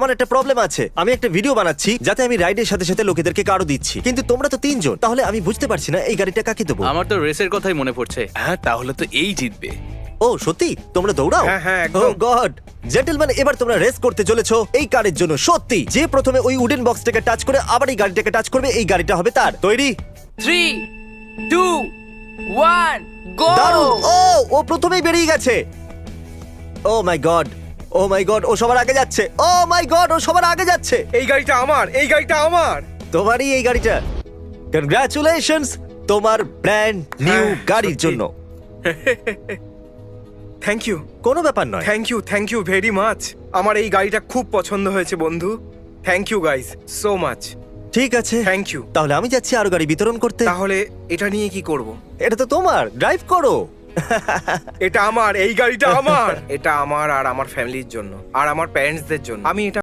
আমার একটা প্রবলেম আছে, আমি একটা ভিডিও বানাচ্ছি যাতে আমি রাইডের সাথে সাথে লোকেদেরকে কারো দিচ্ছি, কিন্তু তোমরা তো তিনজন, তাহলে আমি বুঝতে পারছি না এই গাড়িটা কাকে দেবো। আমার তো রেসের কথাই মনে পড়ছে। হ্যাঁ, তাহলে তো এই জিতবে। ও সত্যি তোমরা দৌড়াও? হ্যাঁ, হ্যাঁ, ও একদম। গড, জেন্টলম্যান, এবার তোমরা রেস করতে চলেছো এই কারের জন্য। সত্যি যে প্রথমে ওই উডেন বক্সটাকে টাচ করে আবার এই গাড়িটাকে টাচ করবে, এই গাড়িটা হবে তার। তৈরি? 3, 2, 1, গো! দারুণ! ও প্রথমেই বেরিয়ে গেছে। ও মাই গড, ও মাই গড, ও সবার আগে যাচ্ছে। ও মাই গড, ও সবার আগে যাচ্ছে। এই গাড়িটা আমার, এই গাড়িটা আমার। তোমারই এই গাড়িটা। কনগ্রাচুলেশনস তোমার ব্র্যান্ড নিউ হ্যাঁ, গাড়ির সত্যি। জন্য। থ্যাংক ইউ, কোনো ব্যাপার নয়। Thank you very much. আমার এই গাড়িটা খুব পছন্দ হয়েছে বন্ধু। Thank you guys so much. ঠিক আছে, থ্যাংক ইউ। তাহলে আমি যাচ্ছি আরো গাড়ি বিতরণ করতে। তাহলে এটা নিয়ে কি করব? এটা তো তোমার, ড্রাইভ করো। এটা আমার, এই গাড়িটা আমার। এটা আমার আর আমার ফ্যামিলির জন্য আর আমার প্যারেন্টসদের জন্য। আমি এটা